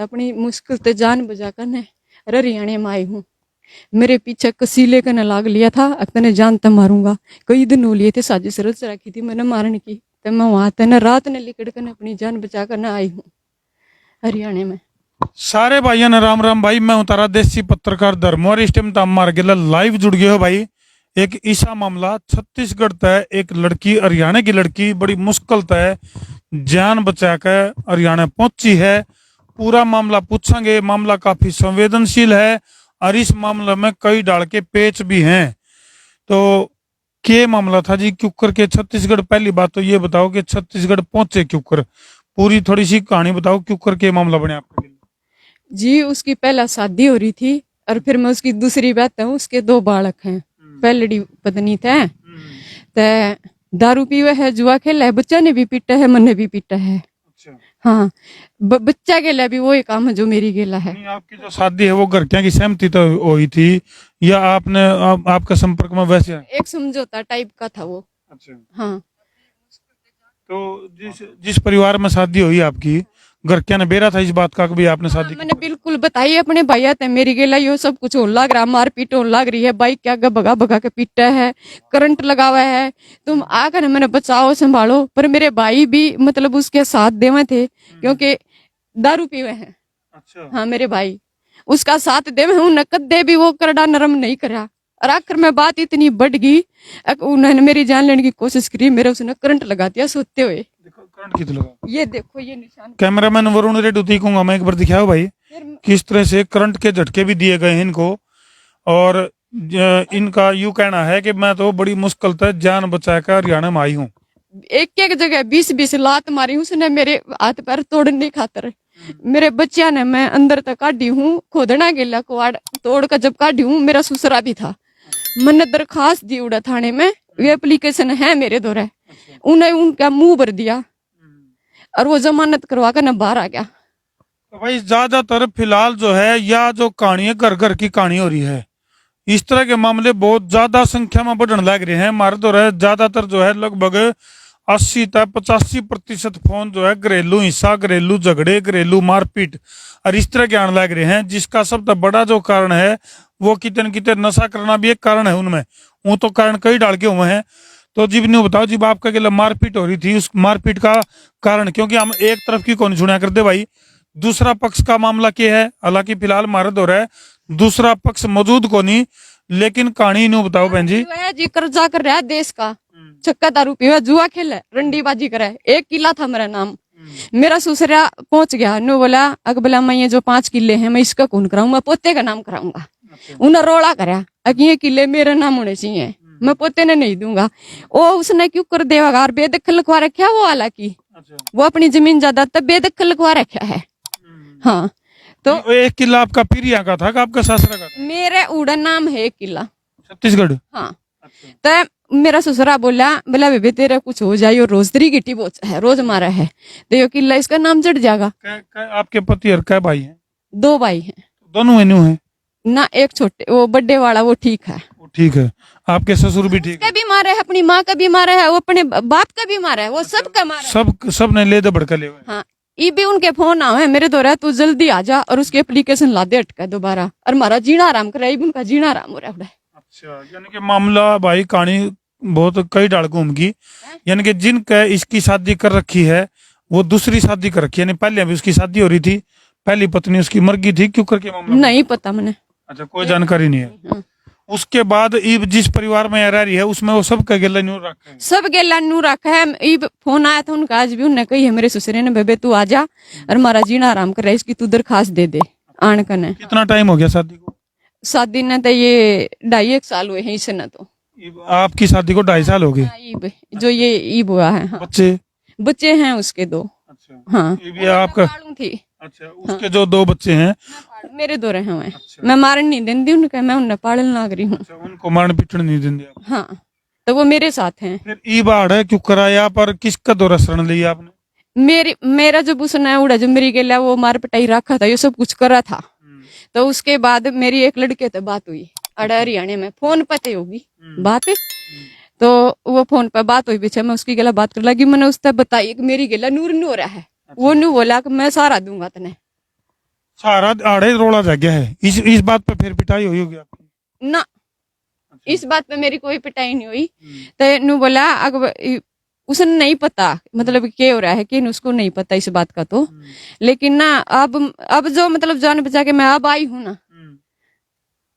तो अपनी मुश्किल से जान बचा कर ने हरियाणा में आई हूँ। मेरे पीछे कसीले का न लाग लिया था, तने जान तो मारूंगा। कई दिन हो लिए थे, साजिश रच रखी थी मैंने मारने की, तो मैं वहां तने रात ने लिकड़ कर अपनी जान बचा कर आई हूँ हरियाणा में। सारे भाइयों ने राम राम भाई, मैं हूं तारा देसी पत्रकार धर्म और इस टाइम तम मार गेला लाइव जुड़ गए हो भाई। एक ईसा मामला छत्तीसगढ़ तय, एक लड़की हरियाणा की लड़की बड़ी मुश्किल तय जान बचा कर हरियाणा पहुंची है। पूरा मामला पूछेंगे, मामला काफी संवेदनशील है और इस मामले में कई डाल के पेच भी हैं। तो क्या मामला था जी, क्यों करके छत्तीसगढ़? पहली बात तो ये बताओ कि छत्तीसगढ़ पहुंचे क्यों कर, पूरी थोड़ी सी कहानी बताओ, क्यों करके मामला बने आपके लिए? जी उसकी पहला शादी हो रही थी और फिर मैं उसकी दूसरी बात हूँ, उसके 2 बालक हैं। पहली पत्नी थे ते दारू पीवे है, जुआ खेला है, बच्चा ने भी पीटा है, मैंने भी पीटा है। अच्छा। हाँ, बच्चा गेला भी वही काम है जो मेरी गेला है। नहीं, आपकी जो शादी है वो घर क्या की सहमति तो हुई थी या आपने आपका संपर्क में वैसे है? एक समझौता टाइप का था वो। अच्छा। हाँ, तो जिस जिस परिवार में शादी हुई आपकी, घर क्या ने बेरा था इस बात का कि भी आपने शादी मैंने बिल्कुल बताई अपने भैया ते मेरी गेला यो सब कुछ होने लग रहा, मारपीट होने लग रही है, बाइक क्या भगा भगा के पीटा है, करंट लगावा है, तुम आकर मैंने बचाओ संभालो। पर मेरे भाई भी मतलब उसके साथ देवे थे क्योंकि दारू पीवे हैं। अच्छा। हाँ मेरे भाई उसका साथ देवे हूँ, नकद दे भी वो करड़ा नरम नहीं करा। और आखिर में बात इतनी बढ़ गई, उन्होंने मेरी जान लेने की कोशिश करी, मेरे उसने करंट लगा दिया सोते हुए। देखो करंट कितने लगा, ये देखो ये निशान। कैमरामैन वरुण रेड्डी दिखाऊंगा मैं, एक बार दिखाओ भाई किस तरह से करंट के झटके भी दिए गए हैं इनको। और इनका यूं कहना है कि मैं तो बड़ी मुश्किल से जान बचा कर हरियाणा में आई हूँ। एक एक जगह 20-20 लात मारी उसने मेरे हाथ पैर तोड़ने खातर। मेरे बच्चिया ने मैं अंदर तक काटी हूँ, खोदना गेला कुआड़ तोड़ कर जब काटी हूँ, मेरा ससुरा भी था। मैंने दरखास्त दी उड़ा थाने में, ये एप्लीकेशन है मेरे द्वारा। उन्हें उनका मुंह भर दिया और वो जमानत करवा कर न बाहर आ गया। तो भाई ज्यादातर फिलहाल जो है या जो कहानी है घर घर की कहानी हो रही है, इस तरह के मामले बहुत ज्यादा संख्या में बढ़ने लग रहे हैं। हमारे तो रहे ज्यादातर जो है लगभग 80 तक 85% फोन जो है घरेलू हिंसा, घरेलू झगड़े, घरेलू मारपीट और इस तरह के आने लग रहे हैं। जिसका सबसे बड़ा जो कारण है वो कितने न कितने नशा करना भी एक कारण है उनमें। वो तो कारण कई डाल के हुए हैं। तो जी ने बताओ जी, आपका के मारपीट हो रही थी, उस मारपीट का कारण? क्योंकि हम एक तरफ की कौन सुना करते भाई, दूसरा पक्ष का मामला क्या है? हालांकि फिलहाल मारद हो रहा है, दूसरा पक्ष मौजूद को नहीं, लेकिन कहानी नु बताओ बहन जी। जी कर्जा कर रहा है देश का, छक्का दारू पीवा, जुआ खेला, रंडीबाजी करे। 1 किला था मेरा नाम, मेरा ससुरा पहुंच गया नु बोला अकबला मैं ये जो 5 किले हैं मैं इसका कौन कराऊं, मैं पोते का नाम कराऊंगा। उन्हें रोड़ा करा कि ये किले मेरे नाम होने चाहिए, मैं पोते ने नहीं दूंगा। वो उसने क्यों कर देगा, बेदखल लिखवा रखा वो, हालांकि वो अपनी जमीन जायदाद तब बेदखल लिखवा रखा है। हाँ, तो 1 किला आपका पीरिया का था कि आपका ससुरा का था? मेरे उड़ा नाम है 1 किला छत्तीसगढ़। हाँ। तो मेरा ससुरा बोला बोला बेबे तेरा कुछ हो जाए, रोज 3 गिट्टी बोच है, रोज मारा है, तो ये किला इसका नाम चढ़ जाएगा। आपके पति और क्या भाई हैं? 2 भाई हैं दोनों मेनू हैं ना, एक छोटे वो बड़े वाला वो ठीक है। वो ठीक है, आपके ससुर भी ठीक है? भी मारे है, अपनी माँ का भी मारा है, वो अपने बाप का भी मारा है, वो सब का मारा है। सब ने ले दे भड़का ले हुए। हाँ, ये भी उनके फोन आवे मेरे द्वारा, तू जल्दी आ जा और उसकी एप्लीकेशन ला दे अटका दोबारा, और हमारा जीना आराम करे, उनका जीना आराम हो रहा है। अच्छा, यानी कि मामला भाई कहानी बहुत कई डाल घूमगी। यानी कि जिनका इसकी शादी कर रखी है वो दूसरी शादी कर रखी है, यानी पहले भी उसकी शादी हो रही थी, पहली पत्नी उसकी मर गई थी, क्यों करके मामला नहीं पता मैंने। अच्छा, कोई जानकारी नहीं है। उसके बाद ईब जिस परिवार में रह रही है उसमें वो सब का गेला न्यू रखा है, सब गेला नू रखा है। ईब फोन आया था उनका आज भी, उन्हें कही है मेरे ससुरे ने बेबे तू आ जा और हमारा जीना आराम कर रहा है, इसकी तू दरखास्त दे दे आन कने। कितना टाइम हो गया शादी को? शादी ने तो ये 2.5 साल हुए हैं इसे न तो। आपकी शादी को 2.5 साल हो गए? ईब जो ये ईब हुआ है। हाँ। बच्चे हैं उसके 2। अच्छा। हाँ, ये आपका थी। अच्छा, उसके जो 2 बच्चे हैं मेरे 2 रहे हैं। मैं मारन नहीं देती उनका, मैं उन्हें पालन लाग रही हूँ। अच्छा, उनको मारने पीटने नहीं देंगे आप? हाँ, तो वो मेरे साथ हैं। फिर ई बाढ़ है क्यों कराया, पर किसका दौरा शरण लिया आपने? मेरा जब उसने उड़ा जो मेरी गेला वो मार पिटाई रखा था, ये सब कुछ करा था। तो उसके बाद मेरी एक लड़के से बात हुई अड़ा हरियाणा में, फोन पे होगी बात। तो वो फोन पे बात हुई, पीछे मैं उसकी गला बात कर लगी, मैंने उससे बताई कि मेरी गेला नूर नू हो रहा है। वो नू बोला कि मैं सारा दूंगा तने, सारा आड़े रोड़ा जा गया है। इस बात पे फिर पिटाई हुई होगी आपकी? ना, इस बात पे मेरी कोई पिटाई नहीं हुई। तो नू बोला उसे नहीं पता मतलब क्या हो रहा है कि उसको नहीं पता इस बात का। तो लेकिन ना अब जो मतलब जान बचा के मैं अब आई हूँ ना,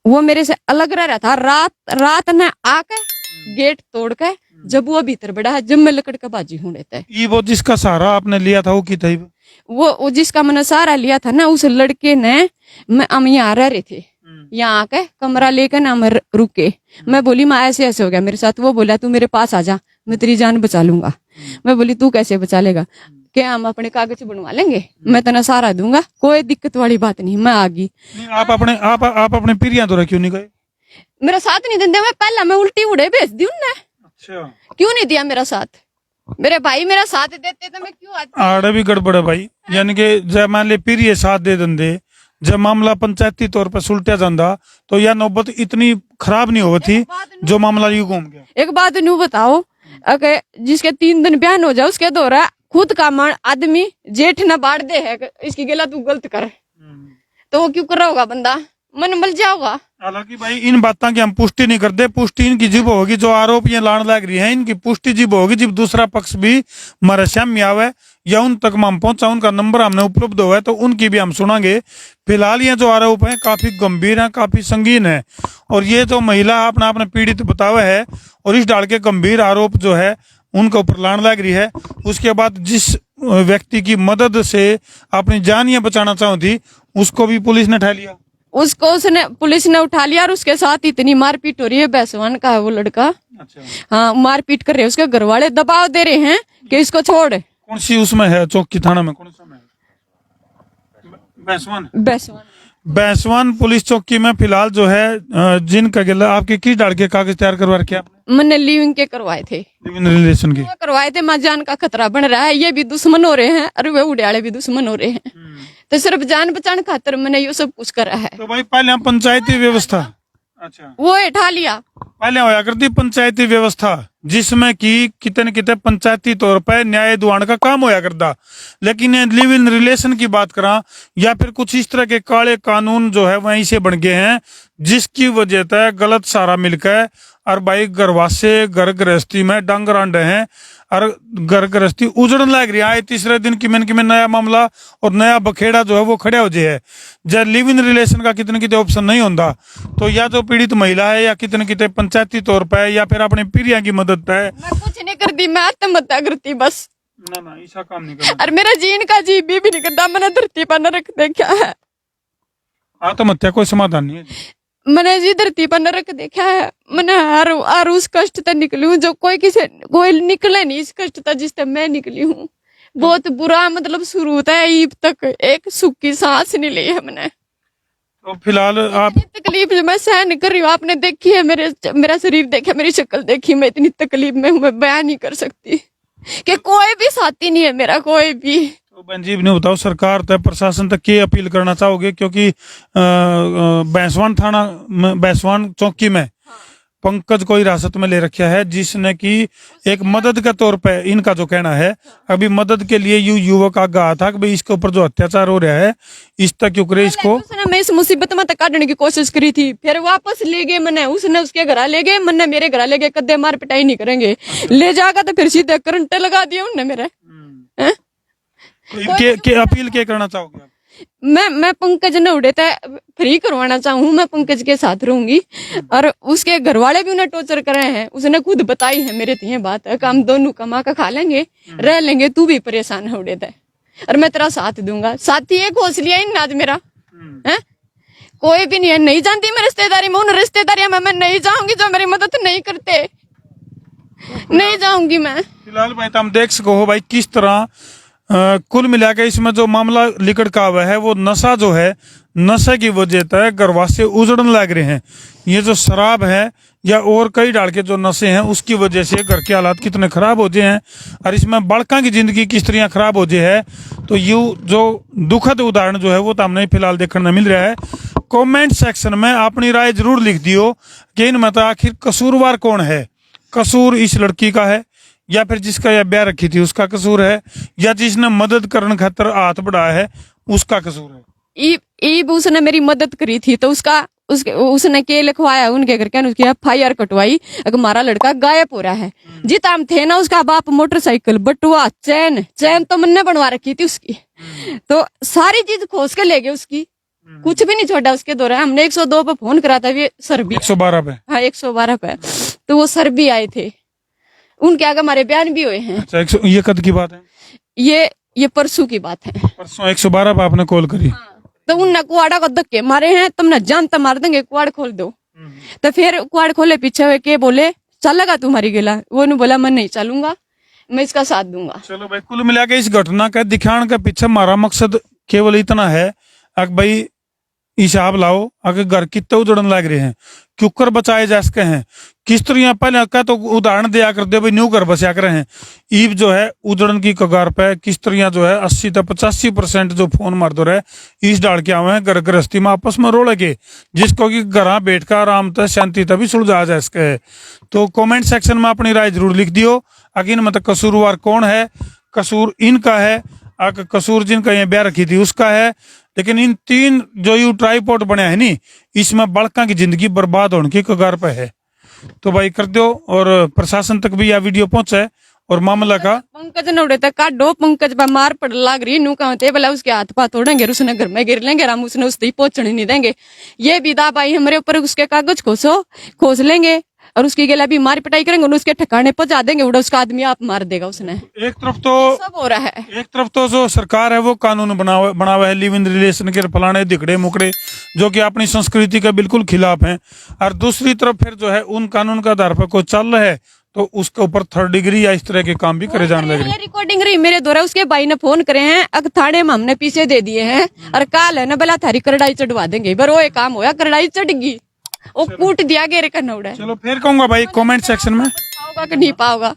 वो मेरे से अलग रह रहा था। रात ने आके गेट तोड़ के जब वो भीतर बढ़ा है, जब मैं लकड़ का बाजी हूँ रहता है। ये वो जिसका सहारा आपने लिया था वो की थी? वो जिसका मैंने सहारा लिया था ना, उस लड़के ने, हम यहाँ रह रहे थे, यहाँ आके कमरा लेकर ना हम रुके। मैं बोली माँ ऐसे ऐसे हो गया मेरे साथ। वो बोला तू मेरे पास आ जा, मैं तेरी जान बचा लूंगा। मैं बोली तू कैसे बचा लेगा? क्या हम अपने कागज बनवा लेंगे, मैं तेना सहारा दूंगा, कोई दिक्कत वाली बात नहीं। मैं आ गई। आप अपने पिरिया तो क्यों नहीं गए? मेरा साथ नहीं देते। मैं पहला मैं उल्टी उड़े भेज दी उनने। अच्छा, क्यों नहीं दिया मेरा साथ? मेरे भाई मेरा साथ देते तो मैं क्यों आती? आड़े भी गड़बड़ है भाई। यानी कि जब मान ले पिरिये साथ दे देंदे, जब मामला पंचायती तौर पर सुलटा जाता तो यह नौबत इतनी खराब नहीं होती जो मामला यूं घूम गया। एक बात न्यू बताओ, अगर जिसके 3 दिन बयान हो जाए उसके दौरा खुद का मन आदमी जेठ न बांट दे है इसकी गला तू गलत कर, तो वो क्यों कर रहा होगा? बंदा मन मल जाओगा। हालांकि भाई इन बातों की हम पुष्टि नहीं करते। पुष्टि इनकी जीव होगी जो आरोप ये लाने लग रही है, इनकी पुष्टि जीव होगी जब दूसरा पक्ष भी हमारे सामने आवे या उन तक हम पहुंचा, उनका नंबर हमने उपलब्ध हुआ है तो उनकी भी हम सुनांगे। फिलहाल ये जो आरोप है काफी गंभीर है, काफी संगीन है। और ये जो महिला अपने पीड़ित बतावे है और इस डाल के गंभीर आरोप जो है उनके ऊपर लाने लग रही है। उसके बाद जिस व्यक्ति की मदद से अपनी जान ये बचाना चाहती उसको भी पुलिस ने उठा लिया। पुलिस ने उठा लिया और उसके साथ इतनी मारपीट हो रही है। बैसवान का है वो लड़का। अच्छा, हाँ, मारपीट कर रहे हैं। उसके घर वाले दबाव दे रहे हैं कि इसको छोड़। कौन सी उसमें है चौकी थाना में? कौन सा में? बैसवान बैसवान पुलिस चौकी में फिलहाल जो है जिनका गिला आपके किस डाल के कागज तैयार करवा रखे आपने? मैंने लिविंग के करवाए थे। लिविंग रिलेशन के करवाए थे। माँ जान का खतरा बन रहा है, ये भी दुश्मन हो रहे हैं और वे उड़ियाले भी दुश्मन हो रहे हैं। तो सिर्फ जान बचाने खातिर मैंने ये सब कुछ करा है। तो भाई पहले हम पंचायती व्यवस्था, अच्छा वो उठा लिया। पहले होया करती पंचायती व्यवस्था जिसमें कि कितने न कितने पंचायती तौर पर न्याय दुआन का काम होया करता। लेकिन लिव इन रिलेशन की बात करा या फिर कुछ इस तरह के काले कानून जो है वहीं से बन गए हैं जिसकी वजह से गलत सारा मिलकर और भाई घरवासे घर गृहस्थी में डंग रंड हैं और घर गृहस्थी उजड़न लग रही है। तीसरे दिन की में नया मामला और नया बखेड़ा जो है वो खड़ा हो जाए है। जब लिव इन रिलेशन का कितने कितने ऑप्शन नहीं होता तो या तो पीड़ित महिला है या कितने कितने पंचायती तौर पर या फिर अपने पीरिया की मदद पे। मैं कुछ नहीं करती, मैं आत्महत्या करती बस। ना ऐसा काम नहीं करना। और मेरा जीन का जी भी नहीं करता। मैंने धरती पर न रख देखा है। आत्महत्या कोई समाधान नहीं है। मैंने जी धरती पर न रख देखा है। मैंने हर उस कष्ट तक निकली हूँ जो कोई निकले नहीं इस कष्ट तक जिस तक मैं निकली हूँ। बहुत बुरा मतलब शुरू होता है ईब तक एक सुख की सांस नहीं ली है मैंने। तो फिलहाल आप तकलीफ जो मैं सहन कर रही हूँ आपने देखी है, मेरा शरीर देखा, मेरी शक्ल देखी, मैं इतनी तकलीफ में हूँ मैं बयान नहीं कर सकती कि कोई भी साथी नहीं है मेरा, कोई भी। तो बंजीब ने बताओ सरकार तक प्रशासन तक क्या अपील करना चाहोगे? क्योंकि बैसवान थाना बैसवान चौकी में पंकज को हिरासत में ले रखा है जिसने कि एक मदद के तौर पे इनका जो कहना है अभी मदद के लिए युवक आगा था कि भाई इसके ऊपर जो अत्याचार हो रहा है इस तक क्यों करे इसको। उसने मैं इस मुसीबत में काटने की कोशिश करी थी, फिर वापस ले गए मैंने। उसने उसके घर ले गए, मैंने मेरे घर ले गए। कदे मार पिटाई नहीं करेंगे, ले जाकर तो फिर सीधे करंट लगा दिया उनने मेरे। अपील क्या करना चाहोगे? मैं पंकज ने उड़े थे फ्री करवाना चाहूँ। मैं पंकज के साथ रहूंगी और उसके घर वाले भी उन्हें टॉर्चर करे हैं। उसने खुद बताई है मेरे ये बात है कि हम दोनों कमा कर खा लेंगे, रह लेंगे, तू भी परेशान है उड़े थे और मैं तेरा साथ दूंगा। साथी एक हौसलिया ही आज मेरा है, कोई भी नहीं है। नहीं जानती मैं रिश्तेदारी में, उन रिश्तेदारियों में मैं नहीं जाऊंगी जो मेरी मदद नहीं करते, नहीं जाऊंगी मैं। फिलहाल भाई हम देख सको हो भाई किस तरह कुल मिला के इसमें जो मामला लिकड़ का हुआ है वो नशा जो है, नशे की वजह से घरवासे उजड़न लग रहे हैं। ये जो शराब है या और कई डाल के जो नशे हैं उसकी वजह से घर के हालात कितने खराब हो जाए हैं और इसमें बड़का की जिंदगी किस तरह खराब हो जाए है। तो यू जो दुखद उदाहरण जो है वो तो हमने फिलहाल देखने मिल रहा है। कमेंट सेक्शन में अपनी राय जरूर लिख दियो कि इनमें तो आखिर कसूरवार कौन है। कसूर इस लड़की का है या फिर जिसका यह ब्याह रखी थी उसका कसूर है या जिसने मदद करने खातर हाथ बढ़ाया है उसका कसूर है। ईब उसने मेरी मदद करी थी तो उसने के लिखवाया उनके घर के उसकी FIR कटवाई। अगर हमारा लड़का गायब हो रहा है, जितना हम थे ना उसका बाप मोटरसाइकिल, बटुआ, चैन तो मैंने बनवा रखी थी उसकी, तो सारी चीज खोज के ले गए उसकी, कुछ भी नहीं छोड़ा उसके दौरान। हमने 102 पे फोन करा था, ये सर भी 112 पे। हाँ 112 पे, तो वो सर भी आए थे, उनके आगे हमारे बयान भी हुए हैं। अच्छा, ये कद की बात है? ये परसों की बात है। परसों 112 पे आपने कॉल करी? तो उनने कुआड़ा को धक्के मारे हैं, तुमने जानता मार देंगे, कुआड़ खोल दो। तो फिर कुआड़ खोले, पीछे हुए के बोले चलेगा तुम्हारी गिला, वो ने बोला मैं नहीं चलूंगा, मैं इसका साथ दूंगा। चलो भाई, कुल मिला के इस घटना का दिखाने के पीछे हमारा मकसद केवल इतना है, अगर भाई हिसाब लाओ, अगर घर कितने उजड़न लग रहे हैं, क्योंकर बचाए जा सके हैं, किस तरह पहले का तो उदाहरण दिया कर दे भाई, न्यू घर बसा कर हैं, ईब जो है उजड़न की कगार पे, किस तरह जो है 80 से 85% जो फोन मार दो रहे इस डाल के आवे हैं घर गृहस्थी में आपस में रोड़ के, जिसको कि घर बैठ कर आराम से शांति तभी सुलझा जा सके है। तो कमेंट सेक्शन में अपनी राय जरूर लिख दियो, अगिन मतलब कसूरवार कौन है, कसूर इनका है, कसूर जिनका ये ब्याह रखी थी उसका है, लेकिन इन तीन जो यू ट्राईपोर्ट बने है नी, इसमें बड़का की जिंदगी बर्बाद होने की कगार पे है। तो भाई कर दो, और प्रशासन तक भी यह वीडियो पहुंचे और मामला का पंकज नोड़े तक काटो, पंकज पर मार पड़ लाग रही, नू कहते बोला उसके हाथ पाथ तोड़ेंगे, उसने घर में गिर लेंगे, हम उसने उससे पहुंचने नहीं देंगे, ये विदा पाई हमारे ऊपर, उसके कागज खोस लेंगे और उसकी गला भी मार पिटाई करेंगे, उसके ठिकाने पहुंचा देंगे, उड़ा उसका आदमी आप मार देगा उसने। एक तरफ तो सब हो रहा है, एक तरफ तो जो सरकार है वो कानून बनावा है लिव इन रिलेशन के फलाने दिखड़े मुकड़े, जो कि अपनी संस्कृति के बिल्कुल खिलाफ हैं, और दूसरी तरफ फिर जो है उन कानून का आधार पर कोई चल रहा है तो उसके ऊपर 3rd डिग्री या इस तरह के काम भी करे जाने लग रहे हैं। रिकॉर्डिंग रही मेरे द्वारा, उसके भाई ने फोन करे हैं, अब थाने में हमने पीछे दे दिए हैं, और काल है ना बोला थारी करड़ाई चढ़वा देंगे, पर वो एक काम होया, करड़ाई चढ़ गई, वो कूट दिया गेरे का नौड़ा। चलो फिर कहूंगा भाई कमेंट सेक्शन में पाओगा कि नहीं पाओगा,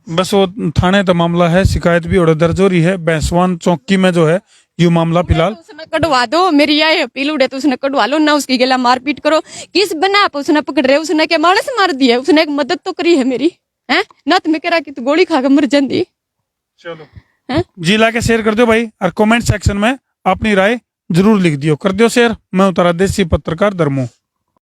बस वो थाने का मामला है, शिकायत भी और दर्ज हो रही है, बैंसवान चौकी में जो है ये मामला फिलहाल। उसने कटवा दो, मेरी यह अपील उड़े तो उसने कटवा लो ना, उसकी गला मारपीट करो, किस बना आप उसने पकड़ रहे, उसने क्या मानस मार दिया, उसने एक मदद तो करी है मेरी, है ना, तुम्हें कह रहा कि तू गोली खा के मर जाती। चलो जी ला के शेयर कर दो भाई, और कमेंट सेक्शन में अपनी राय जरूर लिख दियो, कर दियो शेयर। मैं उतारा देसी पत्रकार धर्मो।